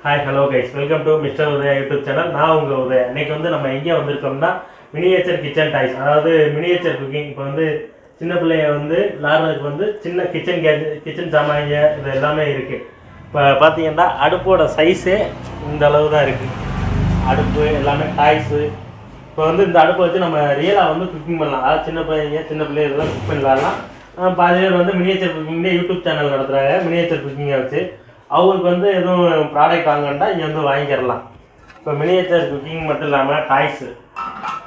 Hi hello guys, welcome to mister Udaya YouTube channel. நான் உங்கள் உதயா. இன்றைக்கி வந்து நம்ம எங்கே வந்திருக்கோம்னா மினியேச்சர் கிச்சன் டாய்ஸ், அதாவது மினியேச்சர் குக்கிங். இப்போ வந்து சின்ன பிள்ளைய வந்து விளாட்றதுக்கு வந்து சின்ன கிச்சன் சாமானிய இது எல்லாமே இருக்குது. இப்போ பார்த்தீங்கன்னா அடுப்போட சைஸே இந்த அளவு தான் இருக்குது. அடுப்பு எல்லாமே டாய்ஸு. இப்போ வந்து இந்த அடுப்பை வச்சு நம்ம ரியலாக வந்து குக்கிங் பண்ணலாம். அதாவது சின்ன பிள்ளை இதெல்லாம் குக் பண்ணி விளாட்லாம். பாதி பேர் வந்து மினியேச்சர் குக்கிங்லேயே யூடியூப் சேனல் நடத்துகிறாங்க. மினியேச்சர் குக்கிங்கை வச்சு அவங்களுக்கு வந்து எதுவும் ப்ராடக்ட் வாங்கணுன்னா இங்கே வந்து வாங்கிக்கிறலாம். இப்போ மினியேச்சர் குக்கிங் மட்டும் இல்லாமல் டாய்ஸு,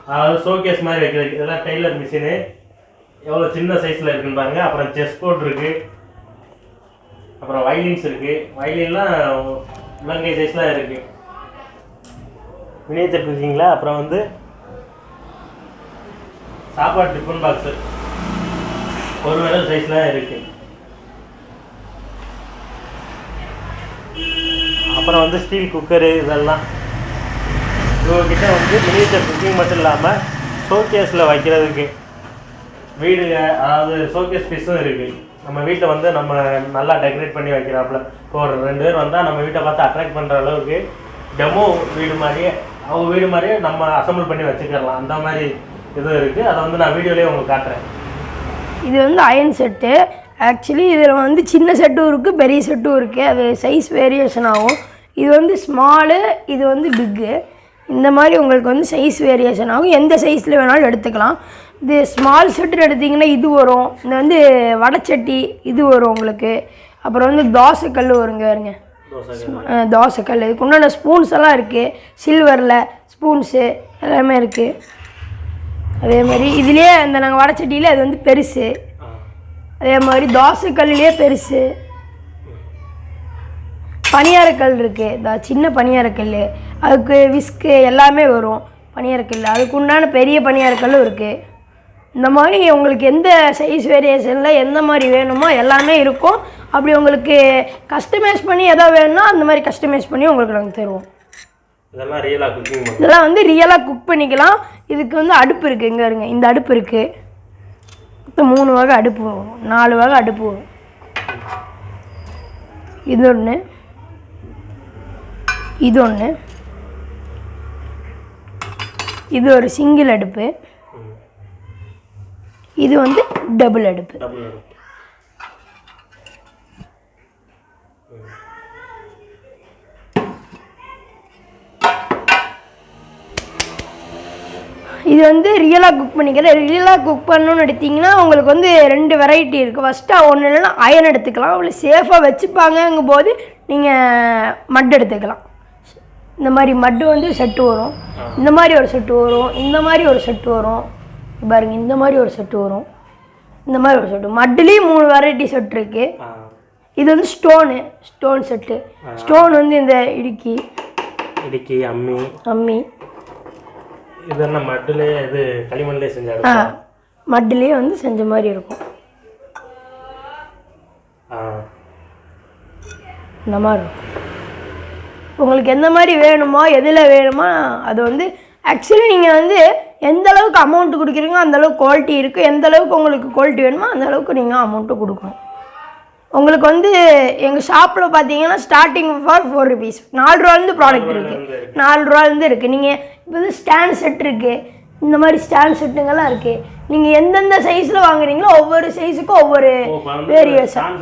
அதாவது ஷோகேஸ் மாதிரி வைக்கிறதுக்கு இதெல்லாம் டெய்லர் மிஷினு எவ்வளோ சின்ன சைஸில் இருக்குன்னு பாருங்கள். அப்புறம் செஸ் போர்ட் இருக்குது, அப்புறம் வயலின்ஸ் இருக்குது. வயலின்லாம் இலங்கை சைஸ்லாம் இருக்குது மினியேச்சர் குக்கிங்கில். அப்புறம் வந்து சாப்பாடு டிஃபன் பாக்ஸு ஒரு விரல் சைஸ்லாம் இருக்குது. அப்புறம் வந்து ஸ்டீல் குக்கரு இதெல்லாம். இவங்ககிட்ட வந்து மினியேச்சர் குக்கிங் மட்டும் இல்லாமல் ஷோகேஸில் வைக்கிறதுக்கு வீடுங்க, அதாவது ஷோகேஸ் பீஸும் இருக்குது. நம்ம வீட்டில் வந்து நம்ம நல்லா டெக்கரேட் பண்ணி வைக்கிறாப்புல. இப்போ ஒரு 2 பேர் வந்தால் நம்ம வீட்டை பார்த்து அட்ராக்ட் பண்ணுற அளவுக்கு டெமோ வீடு மாதிரியே, அவங்க வீடு மாதிரியே நம்ம அசம்பிள் பண்ணி வச்சுக்கலாம். அந்த மாதிரி இதுவும் இருக்குது. அதை வந்து நான் வீடியோலேயே உங்களுக்கு காட்டுறேன். இது வந்து அயன் செட்டு. ஆக்சுவலி இதில் வந்து சின்ன செட்டும் இருக்குது, பெரிய செட்டும் இருக்குது. அது சைஸ் வேரியேஷன் ஆகும். இது வந்து ஸ்மாலு, இது வந்து பிக்கு. இந்த மாதிரி உங்களுக்கு வந்து சைஸ் வேரியேஷன் ஆகும். எந்த சைஸில் வேணாலும் எடுத்துக்கலாம். இது ஸ்மால் செட்டு எடுத்திங்கன்னா இது வரும். இந்த வந்து வடைச்சட்டி இது வரும் உங்களுக்கு. அப்புறம் வந்து தோசைக்கல் வருங்க வருங்க தோசைக்கல். இதுக்கு உண்டான ஸ்பூன்ஸ் எல்லாம் இருக்குது. சில்வரில் ஸ்பூன்ஸு எல்லாமே இருக்குது. அதே மாதிரி இதுலேயே இந்த நாங்கள் வடைச்சட்டியில் அது வந்து பெருசு. அதே மாதிரி தோசைக்கல்லையே பெருசு. பனியாரக்கல் இருக்குது, சின்ன பனியாரக்கல், அதுக்கு விஸ்கு எல்லாமே வரும். பனியாரக்கல் அதுக்கு உண்டான பெரிய பனியாரக்கல்லும் இருக்குது. இந்த மாதிரி உங்களுக்கு எந்த சைஸ் வேரியேஷனில் எந்த மாதிரி வேணுமோ எல்லாமே இருக்கும். அப்படி உங்களுக்கு கஸ்டமைஸ் பண்ணி எதாவது வேணும்னா அந்த மாதிரி கஸ்டமைஸ் பண்ணி உங்களுக்கு நாங்கள் தருவோம். இதெல்லாம் வந்து ரியலாக குக் பண்ணிக்கலாம். இதுக்கு வந்து அடுப்பு இருக்குது. இங்கே இருங்க, இந்த அடுப்பு இருக்குது. மொத்தம் 3 வகை அடுப்பு வரும், 4 வகை அடுப்பு வரும். இது ஒன்று, இது ஒன்று, இது ஒரு சிங்கிள் அடுப்பு, இது வந்து டபுள் அடுப்பு. இது வந்து ரியலாக குக் பண்ணிக்கிறேன். ரியலாக குக் பண்ணணுன்னு எடுத்திங்கன்னா உங்களுக்கு வந்து 2 வெரைட்டி இருக்குது. ஃபஸ்ட்டு ஒன்று இல்லைன்னா அயன் எடுத்துக்கலாம். அவ்வளோ சேஃபாக வச்சுப்பாங்கங்கும் போது நீங்கள் மட் எடுத்துக்கலாம். இந்த மாதிரி மட்டு வந்து செட்டு வரும். இந்த மாதிரி ஒரு செட்டு வரும், இந்த மாதிரி ஒரு செட்டு வரும். பாருங்க, இந்த மாதிரி ஒரு செட்டு வரும், இந்த மாதிரி ஒரு செட்டு. மட்டுலேயும் 3 வெரைட்டி செட் இருக்குது. இது வந்து ஸ்டோன் செட்டு. ஸ்டோன் வந்து இந்த இடுக்கி, அம்மி இதெல்லாம் மட்டிலே, இது களிமண்லே செஞ்ச மட்டிலே வந்து செஞ்ச மாதிரி இருக்கும். இந்த மாதிரி இருக்கும். உங்களுக்கு எந்த மாதிரி வேணுமோ, எதில் வேணுமோ அது வந்து ஆக்சுவலி நீங்கள் வந்து எந்த அளவுக்கு அமௌண்ட்டு கொடுக்குறீங்களோ அந்தளவுக்கு குவாலிட்டி இருக்குது. எந்த அளவுக்கு உங்களுக்கு குவாலிட்டி வேணுமோ அந்த அளவுக்கு நீங்கள் அமௌண்ட்டு கொடுக்கணும். உங்களுக்கு வந்து எங்கள் ஷாப்பில் பார்த்தீங்கன்னா ஸ்டார்டிங் ஃபார் 4 rupees, 4 ரூபாலேருந்து ப்ராடக்ட் இருக்குது. 4 ரூபாலேருந்து இருக்குது. நீங்கள் இப்போ வந்து ஸ்டாண்ட் செட் இருக்குது. இந்த மாதிரி ஸ்டாண்ட் செட்டுங்கெல்லாம் இருக்குது. நீங்கள் எந்தெந்த சைஸில் வாங்குறீங்களோ ஒவ்வொரு சைஸுக்கும் ஒவ்வொரு வேரியேஷன்.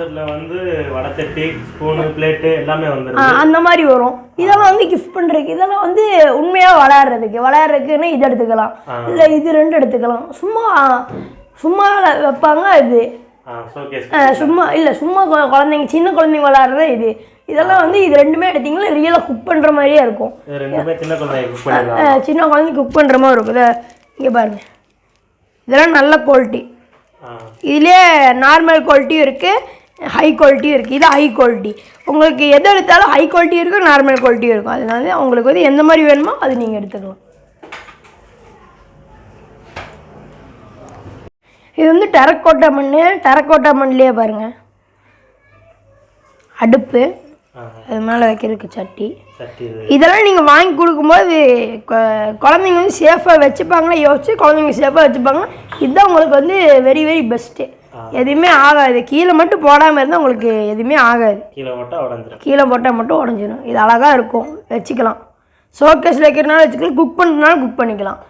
வடைச்சட்டி, ஸ்பூனு, பிளேட்டு எல்லாமே வந்து அந்த மாதிரி வரும். இதெல்லாம் வந்து கிஃப்ட் பண்ணுறதுக்கு, இதெல்லாம் வந்து உண்மையாக விளையாடுறதுக்குன்னா இது எடுத்துக்கலாம். இல்லை இது 2 எடுத்துக்கலாம். சும்மா வைப்பாங்க. இது சும்மா குழந்தைங்க, சின்ன குழந்தைங்க விளையாடுறது இது. இதெல்லாம் வந்து இது 2மே எடுத்திங்கன்னா ரியலாக குக் பண்ணுற மாதிரியே இருக்கும். சின்ன குழந்தைங்க குக் பண்ணுற மாதிரி இருக்கும். இங்கே பாருங்கள், இதெல்லாம் நல்ல குவாலிட்டி. இதிலே நார்மல் குவாலிட்டியும் இருக்குது, ஹை குவாலிட்டியும் இருக்குது. இது ஹை குவாலிட்டி. உங்களுக்கு எது எடுத்தாலும் ஹை குவாலிட்டி இருக்கும், நார்மல் குவாலிட்டியும் இருக்கும். அதனால உங்களுக்கு வந்து எந்த மாதிரி வேணுமோ அது நீங்கள் எடுத்துக்கலாம். இது வந்து டெரக்கோட்டா மண்லேயே பாருங்கள். அடுப்பு, அது மேலே வைக்கிறதுக்கு சட்டி. இதெல்லாம் நீங்கள் வாங்கி கொடுக்கும்போது குழந்தைங்க வந்து சேஃபாக வச்சுப்பாங்கன்னா யோசிச்சு குழந்தைங்க சேஃபாக வச்சுப்பாங்கன்னா இதுதான் உங்களுக்கு வந்து வெரி வெரி பெஸ்ட்டு. எதுவுமே ஆகாது. கீழே மட்டும் போடாமல் இருந்தால் உங்களுக்கு எதுவுமே ஆகாது. கீழே போட்டால் மட்டும் உடஞ்சிடும். இது அழகாக இருக்கும், வச்சுக்கலாம். ஷோகேஸில் வைக்கிறனால வச்சுக்கலாம், குக் பண்ணுறதுனால குக் பண்ணிக்கலாம்.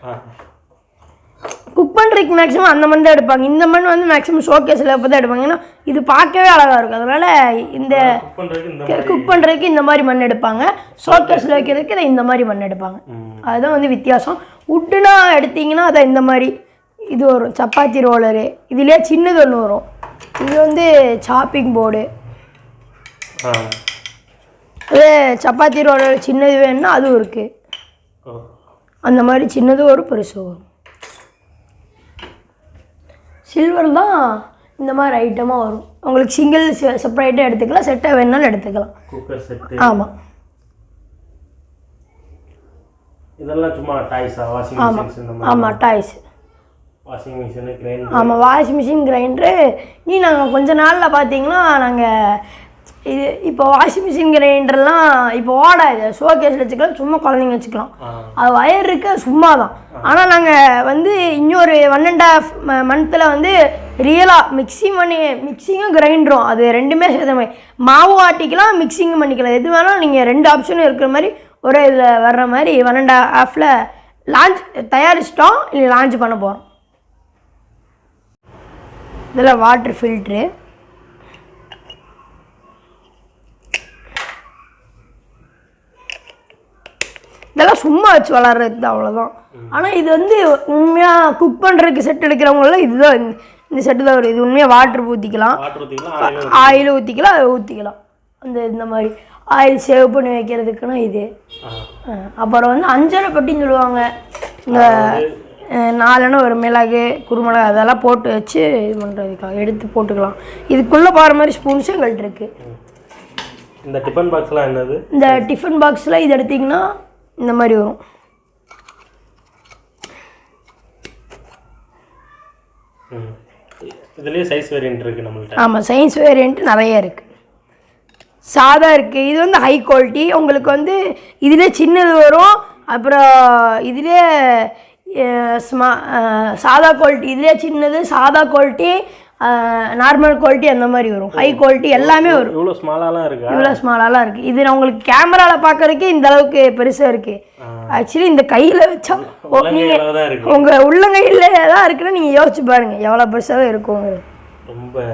குக் பண்ணுறதுக்கு மேக்ஸிமம் அந்த மண் தான் எடுப்பாங்க. இந்த மண் வந்து மேக்ஸிமம் ஷோகேஸில் எப்போ தான் எடுப்பாங்க. ஏன்னா இது பார்க்கவே அழகாக இருக்கும். அதனால் இந்த குக் பண்ணுறதுக்கு இந்த மாதிரி மண் எடுப்பாங்க. ஷோகேஸில் வைக்கிறதுக்கு இந்த மாதிரி மண் எடுப்பாங்க. அதுதான் வந்து வித்தியாசம். உட்டுனா எடுத்திங்கன்னா அதை இந்த மாதிரி இது வரும், சப்பாத்தி ரோலரு. இதுலேயே சின்னது ஒன்று வரும். இது வந்து சாப்பிங் போர்டு. அதே சப்பாத்தி ரோலர் சின்னது வேணும்னா அதுவும் இருக்குது. அந்த மாதிரி சின்னது ஒரு பெருசு வரும். சில்வர் தான் இந்த மாதிரி ஐட்டமாக வரும். உங்களுக்கு சிங்கிள் செப்பரேட்டாக எடுத்துக்கலாம், செட்டாக வேணுனாலும் எடுத்துக்கலாம். ஆமாம். இதெல்லாம் சும்மா டாய்ஸா? வாஷிங் மிஷின்ஸ் இந்த மாதிரி? ஆமாம், டாய்ஸ். Washing machine, grinder. ஆமாம், வாஷிங் மிஷின், கிரைண்டரு. நாங்கள் கொஞ்ச நாளில் பார்த்தீங்கன்னா நாங்கள் இது இப்போ வாஷிங் மிஷின் கிரைண்டர்லாம் இப்போ ஓடாது. ஷோகேஸில் வச்சுக்கலாம், சும்மா குழந்தைங்க வச்சுக்கலாம். அது வயர் இருக்க சும்மா தான். ஆனால் நாங்கள் வந்து இன்னொரு 1.5 மந்த்தில் வந்து ரியலாக மிக்சிங்கும் கிரைண்டரும் அது ரெண்டுமே சேர்த்த மாதிரி மாவு ஆட்டிக்கலாம், மிக்சிங்கும் பண்ணிக்கலாம். எது வேணாலும் நீங்கள் 2 ஆப்ஷனும் இருக்கிற மாதிரி ஒரே இதில் வர்ற மாதிரி 1.5 லான்ச் தயாரிச்சிட்டோம், இல்லை லான்ச் பண்ண போகிறோம். இதில் வாட்டர் ஃபில்ட்ரு. இதெல்லாம் சும்மா வச்சு வளர்றது அவ்வளோதான். ஆனால் இது வந்து உண்மையாக குக் பண்ணுறதுக்கு செட் எடுக்கிறவங்களாம் இதுதான், இந்த செட்டு தான் வரும். இது உண்மையாக வாட்டர் ஊற்றிக்கலாம், ஆயில் ஊற்றிக்கலாம், அதை ஊற்றிக்கலாம். இந்த மாதிரி ஆயில் சேவ் பண்ணி வைக்கிறதுக்குன்னா இது. அப்புறம் வந்து அஞ்சரை பட்டின்னு சொல்லுவாங்க. இந்த 4 ஒரு மிளகு, குருமிளகு அதெல்லாம் போட்டு வச்சு இது பண்ணுறதுக்காக எடுத்து போட்டுக்கலாம். இதுக்குள்ளே போகிற மாதிரி ஸ்பூன்ஸும் எங்கள்கிட்ட இருக்குது. இந்த டிஃபன் பாக்ஸ்லாம் என்னது? இந்த டிஃபன் பாக்ஸில் இது எடுத்திங்கன்னா இந்த மாதிரி வரும். இதுலேயே சைஸ் வேரியன்ட் இருக்குது நம்மள்ட்ட. ஆமாம், சைஸ் வேரியன்ட் நிறைய இருக்குது. சாதா இருக்குது. இது வந்து ஹை குவாலிட்டி. உங்களுக்கு வந்து இதிலே சின்னது வரும், அப்புறம் இதிலே சாதா குவாலிட்டி, இதிலே சின்னது, சாதா குவாலிட்டி, நார்மல் குவாலிட்டி அந்த மாதிரி வரும். ஹை குவாலிட்டி எல்லாமே வரும். இவ்வளோ ஸ்மாலாலாம் இருக்குது. இவ்வளோ ஸ்மாலாலாம் இருக்குது. இது நான் உங்களுக்கு கேமராவில் பார்க்குறதுக்கே இந்த அளவுக்கு பெருசாக இருக்குது. ஆக்சுவலி இந்த கையில் வச்சா நீங்கள் உங்கள் உள்ளங்கையில் தான் இருக்குன்னு நீங்கள் யோசிச்சு பாருங்கள் எவ்வளோ பெருசாக தான் இருக்கும். ரொம்ப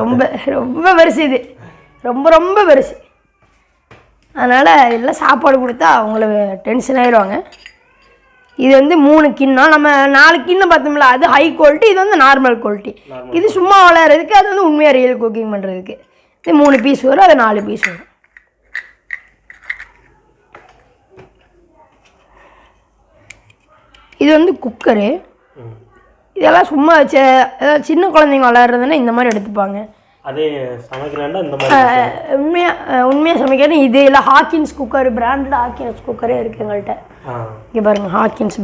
ரொம்ப ரொம்ப பெருசு. இது ரொம்ப ரொம்ப பெருசு. அதனால் இதெல்லாம் சாப்பாடு கொடுத்தா அவங்கள டென்ஷன் ஆயிடுவாங்க. இது வந்து 3 கிண்ணம், நம்ம 4 கிண்ணம் பார்த்தோம்ல, அது ஹை குவாலிட்டி. இது வந்து நார்மல் குவாலிட்டி. இது சும்மா விளையாடுறதுக்கு, அது வந்து உண்மையாக ரியல் குக்கிங் பண்ணுறதுக்கு. இது 3 பீஸ் வரும், அது 4 பீஸ் வரும். இது வந்து குக்கரு. இதெல்லாம் சும்மா வச்ச ஏதாவது சின்ன குழந்தைங்க விளையாடுறதுன்னா இந்த மாதிரி எடுத்துப்பாங்க. அதே சமைக்கலாம்னா இந்த மாதிரி உண்மையாக சமைக்கணும். இது இல்லை ஹாக்கின்ஸ் குக்கர், பிராண்டட் ஹாக்கின்ஸ் குக்கரே இருக்குது எங்கள்கிட்ட. இங்கே பாருங்கள், ஹாக்கின்ஸ்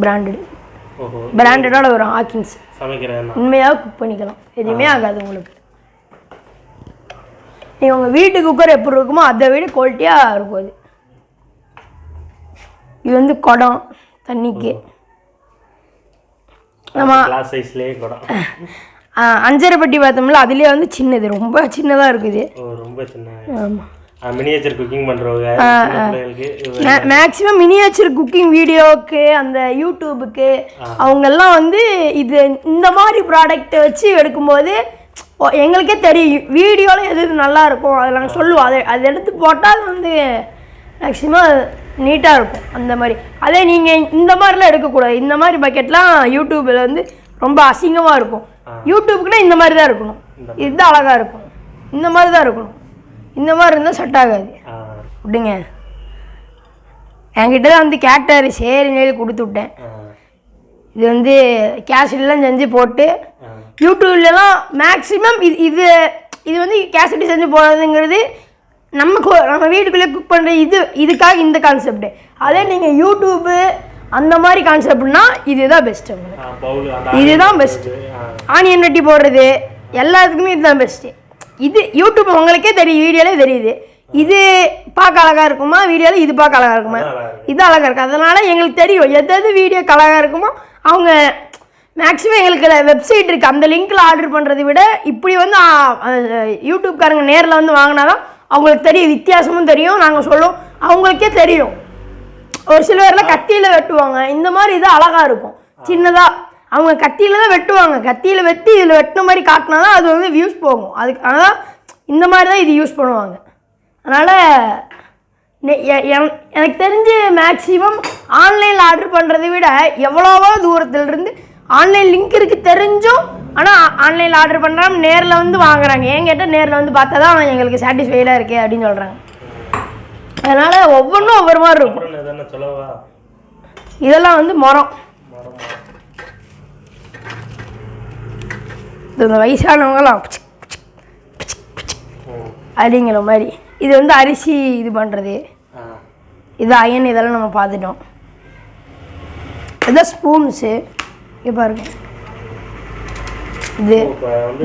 பிராண்டடோட வரும். ஹாக்கின்ஸ் சமைக்கிறேன், உண்மையாக குக் பண்ணிக்கலாம், எதுவுமே ஆகாது உங்களுக்கு. நீங்கள் உங்கள் வீட்டு குக்கர் எப்படி இருக்குமோ அதை விட குவாலிட்டியாக இருக்கும். அது இது வந்து குடம் தண்ணிக்கு. நம்ம கிளாஸ் சைஸ்லேயே குடம். 5.5 பட்டி பார்த்தோம்ல, அதுலேயே வந்து சின்னது, ரொம்ப சின்னதாக இருக்குது. ரொம்ப சின்ன. ஆமாம், மினியேச்சர் குக்கிங் பண்ணுறவங்க மேக்ஸிமம் மினியேச்சர் குக்கிங் வீடியோவுக்கு, அந்த யூடியூபுக்கு அவங்கெல்லாம் வந்து இது இந்த மாதிரி ப்ராடக்ட்டை வச்சு எடுக்கும்போது எங்களுக்கே தெரியும் வீடியோவில் எது நல்லா இருக்கும், அதை நாங்கள் சொல்லுவோம். அதை எடுத்து போட்டால் அது வந்து மேக்ஸிமம் நீட்டாக இருக்கும். அந்த மாதிரி அதே நீங்கள் இந்த மாதிரிலாம் எடுக்கக்கூடாது. இந்த மாதிரி பக்கெட்லாம் யூடியூப்பில் வந்து ரொம்ப அசிங்கமாக இருக்கும். யூடியூப்புக்குன்னா இந்த மாதிரி தான் இருக்கணும், இதுதான் அழகாக இருக்கும், இந்த மாதிரி தான் இருக்கணும். இந்த மாதிரி இருந்தால் செட் ஆகாது. விடுங்க, என்கிட்ட தான் வந்து கேட்டார், சரி நெல் கொடுத்து விட்டேன். இது வந்து கேசட்லாம் செஞ்சு போட்டு யூடியூப்லலாம் மேக்ஸிமம் இது இது வந்து கேசட் செஞ்சு போடுறதுங்கிறது நம்ம வீட்டுக்குள்ளே குக் பண்ணுற இதுக்காக இந்த கான்செப்ட். அதே நீங்கள் யூடியூப்பு அந்த மாதிரி கான்செப்ட்னா இதுதான் பெஸ்ட்டு. உங்களுக்கு இதுதான் பெஸ்ட்டு. ஆனியன் வெட்டி போடுறது எல்லாத்துக்குமே இதுதான் பெஸ்ட்டு. இது யூடியூப் உங்களுக்கே தெரியும், வீடியோலே தெரியுது. இது பார்க்க அழகாக இருக்குமா, வீடியோவில் இது பார்க்க அழகாக இருக்குமா, இது அழகாக இருக்குது. அதனால் எங்களுக்கு தெரியும் எது வீடியோக்கு அழகாக இருக்குமோ அவங்க மேக்ஸிமம் எங்களுக்கு வெப்சைட் இருக்குது, அந்த லிங்க்கில் ஆர்டர் பண்ணுறதை விட இப்படி வந்து யூடியூப்காரங்க நேரில் வந்து வாங்கினா தான் அவங்களுக்கு தெரியும், வித்தியாசமும் தெரியும், நாங்கள் சொல்லுவோம் அவங்களுக்கே தெரியும். ஒரு சில பேரில் கத்தியில் வெட்டுவாங்க, இந்த மாதிரி இது அழகாக இருக்கும். சின்னதாக அவங்க கத்தியில் தான் வெட்டுவாங்க, கத்தியில் வெட்டி இதில் வெட்டின மாதிரி காட்டினா தான் அது வந்து வியூஸ் போகும். அதுக்கு அதனால் இந்த மாதிரி தான் இது யூஸ் பண்ணுவாங்க. அதனால் எனக்கு தெரிஞ்சு மேக்ஸிமம் ஆன்லைனில் ஆர்டர் பண்ணுறதை விட எவ்வளோவோ தூரத்துலேருந்து ஆன்லைன் லிங்க் இருக்குது தெரிஞ்சும் ஆனால் ஆன்லைனில் ஆர்டர் பண்ணுறாங்க, நேரில் வந்து வாங்குறாங்க. ஏன் கேட்டால் நேரில் வந்து பார்த்தா தான் எங்களுக்கு சாட்டிஸ்ஃபைடாக இருக்கே அப்படின்னு சொல்கிறாங்க. அதனால் ஒவ்வொன்றும் ஒவ்வொரு மாதிரி இருக்கும். இதெல்லாம் வந்து மரம், இந்த வயசானவங்களாம் அப்படிங்கிற மாதிரி. இது வந்து அரிசி இது பண்ணுறது, இது அயன், இதெல்லாம் நம்ம பார்த்துட்டோம். இதுதான் ஸ்பூன்ஸு, இப்போ பாருங்க. இது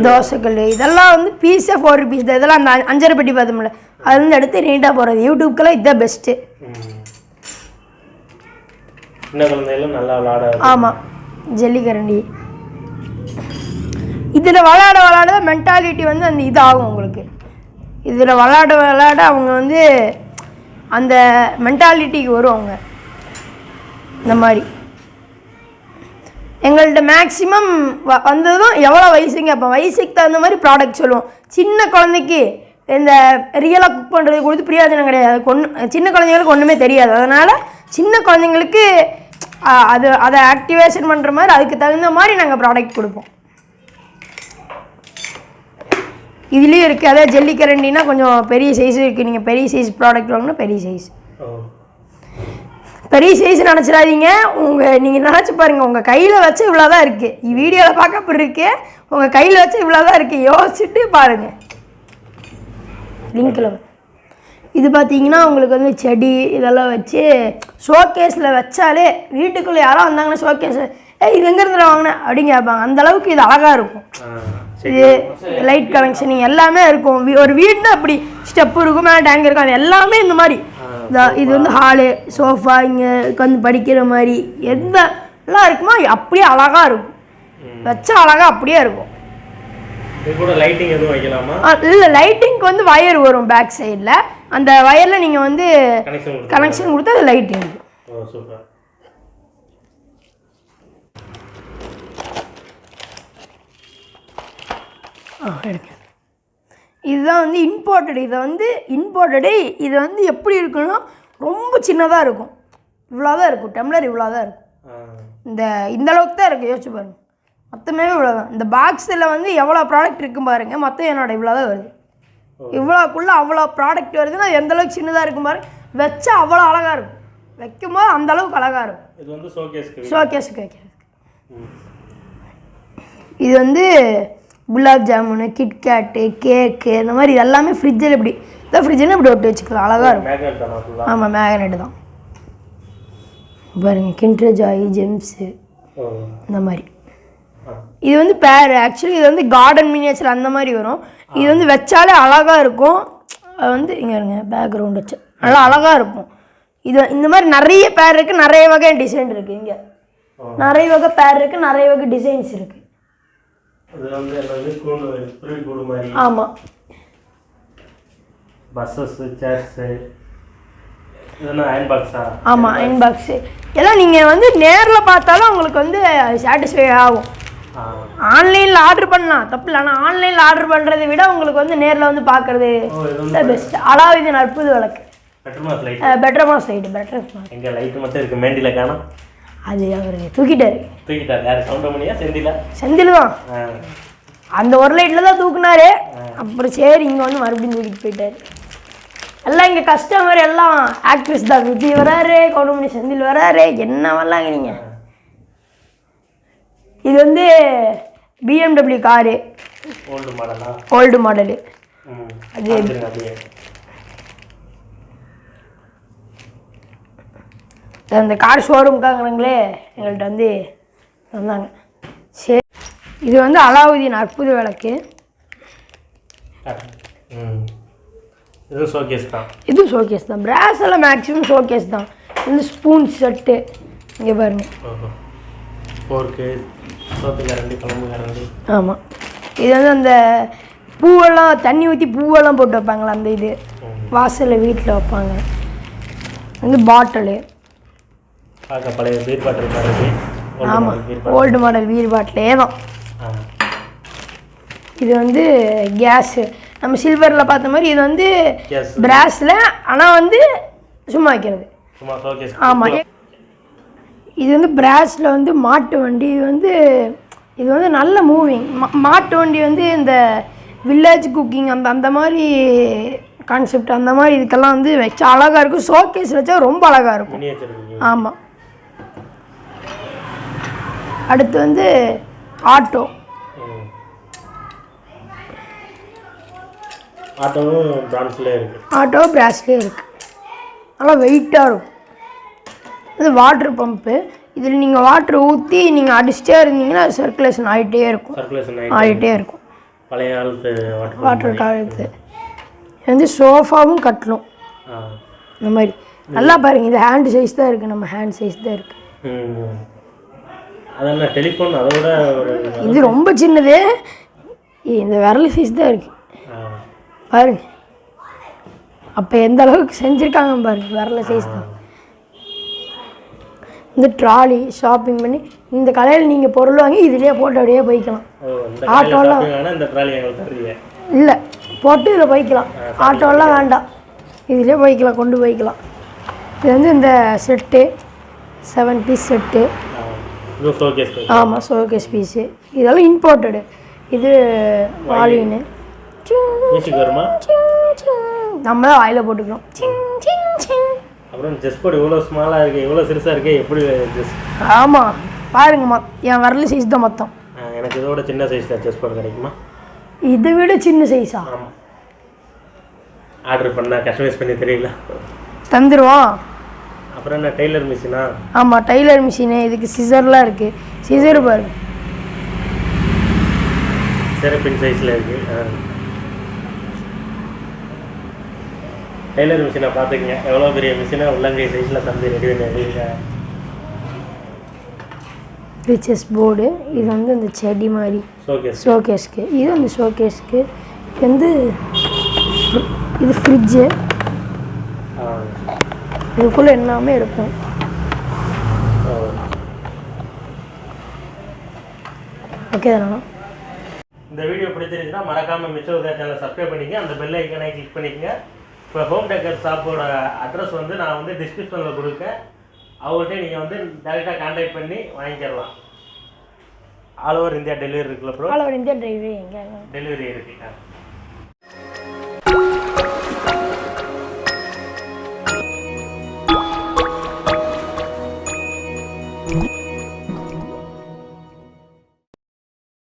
தோசைக்கல், இதெல்லாம் வந்து பீஸாக 4 rupees தான். இதெல்லாம் அந்த 5 பெட்டி பார்த்தோம்ல, அது வந்து எடுத்து நீட்டாக போகிறது. யூடியூப்க்கெல்லாம் இதுதான் பெஸ்ட்டு. ஆமாம், ஜல்லிக்கரண்டி. இதில் விளாட மென்டாலிட்டி வந்து அந்த இது ஆகும் உங்களுக்கு. இதில் விளாட அவங்க வந்து அந்த மென்டாலிட்டிக்கு வருவாங்க. இந்த மாதிரி எங்கள்கிட்ட மேக்ஸிமம் வந்ததும் எவ்வளோ வயசுங்க, அப்போ வயசுக்கு தகுந்த மாதிரி ப்ராடக்ட் சொல்லுவோம். சின்ன குழந்தைக்கு இந்த ரியலாக குக் பண்ணுறது கொடுத்து பிரயோஜனம் கிடையாது. சின்ன குழந்தைங்களுக்கு ஒன்றுமே தெரியாது. அதனால் சின்ன குழந்தைங்களுக்கு அதை ஆக்டிவேஷன் பண்ணுற மாதிரி அதுக்கு தகுந்த மாதிரி நாங்கள் ப்ராடக்ட் கொடுப்போம். இதுலேயும் இருக்குது. அதாவது ஜல்லிக்கரண்டினா கொஞ்சம் பெரிய சைஸும் இருக்குது. நீங்கள் பெரிய சைஸ் ப்ராடக்ட் வாங்கினா பெரிய சைஸ், பெரிய சைஸ் நினச்சிடாதீங்க. நீங்கள் நினச்சி பாருங்கள், உங்கள் கையில் வச்சு இவ்வளோ தான் இருக்குது. வீடியோவில் பார்க்க அப்படி இருக்கு, உங்கள் கையில் வச்சு இவ்வளோ தான் இருக்குது. யோசிச்சுட்டு பாருங்கள் லிங்கில். இது பார்த்தீங்கன்னா உங்களுக்கு வந்து செடி இதெல்லாம் வச்சு ஷோகேஸில் வச்சாலே வீட்டுக்குள்ளே யாரோ வந்தாங்கன்னா ஷோகேஸ் இது எங்கேருந்து வாங்கினேன் அப்படின்னு கேட்பாங்க. அந்தளவுக்கு இது அழகாக இருக்கும். இது லைட் கனெக்ஷனிங் எல்லாமே இருக்கும். ஒரு வீடுனா அப்படி ஸ்டெப்பு இருக்கும், மேலே டேங்க் இருக்கும், அது எல்லாமே இந்த மாதிரி. இது வந்து ஹாலு, சோஃபா, இங்கே உட்காந்து படிக்கிற மாதிரி எல்லாம் இருக்குமோ அப்படியே அழகாக இருக்கும். வச்சா அழகாக அப்படியே இருக்கும். இல்லை, லைட்டிங்க்கு வந்து வயர் வரும் பேக் சைடில். அந்த வயரில் நீங்கள் வந்து கனெக்ஷன் கொடுத்தா அது லைட் இருக்கும். இதுதான் வந்து இம்போர்ட்டடு. இது வந்து எப்படி இருக்குன்னா ரொம்ப சின்னதாக இருக்கும். இவ்வளோ தான் இருக்கும். டம்ளர் இவ்வளோ தான் இருக்கும். இந்த அளவுக்கு தான் இருக்குது. யோசிச்சு பாருங்கள், மொத்தமே இவ்வளோ தான். இந்த பாக்ஸில் வந்து எவ்வளோ ப்ராடக்ட் இருக்கும் பாருங்கள். மொத்தம் என்னோட இவ்வளோ தான் வருது. இவ்வளோக்குள்ளே அவ்வளோ ப்ராடக்ட் வருதுன்னா எந்த அளவுக்கு சின்னதாக இருக்கும் பாருங்கள். வச்சா அவ்வளோ அழகாக இருக்கும். வைக்கும்போது அந்த அளவுக்கு அழகாக இருக்கும். இது வந்து ஷோகேஸுக்கு வைக்கிறதுக்கு. இது வந்து குலாப் ஜாமுனு, கிட்கேட்டு, கேக்கு, இந்த மாதிரி எல்லாமே ஃப்ரிட்ஜில் இப்படி இதான் ஃப்ரிட்ஜில் இப்படி ஒட்டி வச்சுக்கலாம். அழகாக இருக்கும். ஆமாம், மேக்னெட்டு தான் பாருங்கள். கிண்டர் ஜாய், ஜெம்ஸு, இந்த மாதிரி. இது வந்து பேர் ஆக்சுவலி இது வந்து கார்டன் மினியேச்சர் அந்த மாதிரி வரும். இது வந்து வச்சாலே அழகாக இருக்கும். அது வந்து இங்கே இருங்க பேக்ரவுண்ட் வச்சு நல்லா அழகாக இருக்கும். இது இந்த மாதிரி நிறைய பேர் இருக்குது, நிறைய வகை டிசைன் இருக்குது. இங்கே நிறைய வகை பேர் இருக்குது, நிறைய வகை டிசைன்ஸ் இருக்குது. ஆமாம், ஆமாம், அயன் பாக்ஸு எல்லாம் நீங்கள் வந்து நேரில் பார்த்தாலும் உங்களுக்கு வந்து சாட்டிஸ்ஃபை ஆகும். ஆன்லைனில் ஆர்டர் பண்ணலாம், தப்பு இல்லை. ஆனால் ஆன்லைனில் ஆர்டர் பண்ணுறதை விட உங்களுக்கு வந்து நேரில் வந்து பார்க்குறது பெஸ்ட். அலாவுதீன் அற்புத விளக்கு, பெட்ரமாஸ் லைட்டு. எங்கள் லைட்டு மட்டும் இருக்குது, மேண்டியில் காணோம். அது அவர் தூக்கிட்டாரு. செந்தில் தான் அந்த ஒரு லைட்டில் தான் தூக்குனாரு. அப்புறம் சரி இங்கே வந்து மறுபடியும் தூக்கிட்டு போயிட்டாரு. எல்லாம் இங்கே கஸ்டமர் எல்லாம் ஆக்ட்ரஸ் தான். விஜய் வராரு, கவுண்டமணி செந்தில் வராரு, என்ன வரலாங்க நீங்கள். இது வந்து BMW காரு, ஓல்டு மாடலு. அது அந்த கார் ஷோரூம்காங்கிறாங்களே எங்கள்கிட்ட வந்து வந்தாங்க. சரி, இது வந்து அலாவுதீன் அற்புத விளக்கு. இது ஷோகேஸ் தான். இது ஷோகேஸ் தான். பிராஸ் எல்லாம் மேக்ஸிமம் ஷோகேஸ் தான். இந்த ஸ்பூன் செட்டு இங்கே பாருங்க. போர்க்கு, சோத்து கரண்டி, குழம்பு கரண்டி. ஆமாம், இது வந்து அந்த பூவெல்லாம் தண்ணி ஊற்றி பூவெல்லாம் போட்டு வைப்பாங்களா அந்த இது வாசலில் வீட்டில் வைப்பாங்க. வந்து பாட்டிலு பார்க்க பழைய பீர் பாட்டில் மாதிரி. ஆமாம், ஓல்டு மாடல் பீர் பாட்டிலே தான். இது வந்து கேஸு, நம்ம சில்வரில் பார்த்த மாதிரி இது வந்து பிராஸில், ஆனால் வந்து சும்மா வைக்கிறது. ஆமாம், இது வந்து பிராஸில் வந்து மாட்டு வண்டி. இது வந்து நல்ல மூவிங் மாட்டு வண்டி வந்து இந்த வில்லேஜ் குக்கிங் அந்த மாதிரி கான்செப்ட், அந்த மாதிரி இதுக்கெல்லாம் வந்து வச்சா அழகாக இருக்கும். ஷோகேஸ் வச்சா ரொம்ப அழகாக இருக்கும். ஆமாம், அடுத்து வந்து ஆட்டோ. ஆட்டோ பிராஸ்லேயே இருக்குது. நல்லா வெயிட்டாக இருக்கும். இது வாட்ரு பம்ப்பு. இதில் நீங்கள் வாட்ரு ஊற்றி நீங்கள் அடிச்சிட்டே இருந்தீங்கன்னா அது சர்க்குலேஷன் ஆகிட்டே இருக்கும். பழைய காலத்து வாட்டர் காலத்து. இது வந்து சோஃபாவும் கட்டலும் இந்த மாதிரி. நல்லா பாருங்கள், இது ஹேண்ட் சைஸ் தான் இருக்குது. நம்ம ஹேண்ட் சைஸ் தான் இருக்குது. அதெல்லாம் டெலிஃபோன் அதோட இது ரொம்ப சின்னது. இந்த விரல் சைஸ் தான் இருக்குது பாருங்க. அப்போ எந்த அளவுக்கு செஞ்சுருக்காங்க பாருங்க, விரல் சைஸ் தான். இந்த ட்ராலி ஷாப்பிங் பண்ணி இந்த கடையில் நீங்கள் பொருள் வாங்கி இதிலே போட்டு அப்படியே போய்க்கலாம். ஆட்டோலாம் இல்லை, போட்டு இதில் போய்க்கலாம். ஆட்டோலாம் வேண்டாம், இதிலே போய்க்கலாம், கொண்டு போய்க்கலாம். இது வந்து இந்த செட்டு 7 பீஸ் செட்டு. ஆமாம், ஷோகேஸ் பீஸு. இதெல்லாம் இம்போர்ட்டடு. இது வாலின்னு நம்ம தான் வாயில் போட்டுக்கிறோம். அப்புறம் ஜஸ்ட் போர்டு இவ்வளோ ஸ்மாலாக இருக்குது, இவ்வளோ சிறுசாக இருக்குது, எப்படி ஜஸ்ட்? ஆமாம் பாருங்கம்மா, என் வரல சைஸ் தான் மொத்தம். எனக்கு இதோட சின்ன சைஸ் தான் ஜஸ்ட் போர்டு கிடைக்குமா? இதை விட சின்ன சைஸா? ஆமாம், ஆர்டர் பண்ணால் கஸ்டமைஸ் பண்ணி தெரியல தந்துடுவோம். அப்புறம் என்ன டெய்லர் மிஷினா? ஆமாம், டெய்லர் மிஷினு. இதுக்கு சிசர்லாம் இருக்குது. சிசர் பாருங்க, சிறப்பின் சைஸில் இருக்குது. டெய்லர் மிஷினை பார்த்துக்கங்க, எவ்வளோ பெரிய மிஷினை உள்ளங்கை சைஸில் தந்து ரெடி பண்ணிடுங்க. Riches board. இது வந்து அந்த செடி மாதிரி ஷோகேஸ்க்கு. இது அந்த ஷோகேஸ்க்கு. இது வந்து இது ஃப்ரிட்ஜு. இதுக்குள்ளே எல்லாமே இருக்கும். ஓகே தானே? இந்த வீடியோ பிடிச்சிருந்துச்சுன்னா மறக்காமல் மிஸ்டர் உதயா சேனலை சப்ஸ்கிரைப் பண்ணிக்கங்க, அந்த பெல் ஐக்கனை கிளிக் பண்ணிக்கங்க. இப்போ ஹோம் டெக்கர் ஷாப்போட அட்ரஸ் வந்து நான் வந்து டிஸ்கிரிப்ஷனில் கொடுக்கேன். அவங்கள்ட்ட நீங்கள் வந்து டேரெக்டாக கான்டாக்ட் பண்ணி வாங்கிக்கலாம். ஆல் ஓவர் இந்தியா டெலிவரி இருக்குல்ல bro? All over India delivery இருக்குது.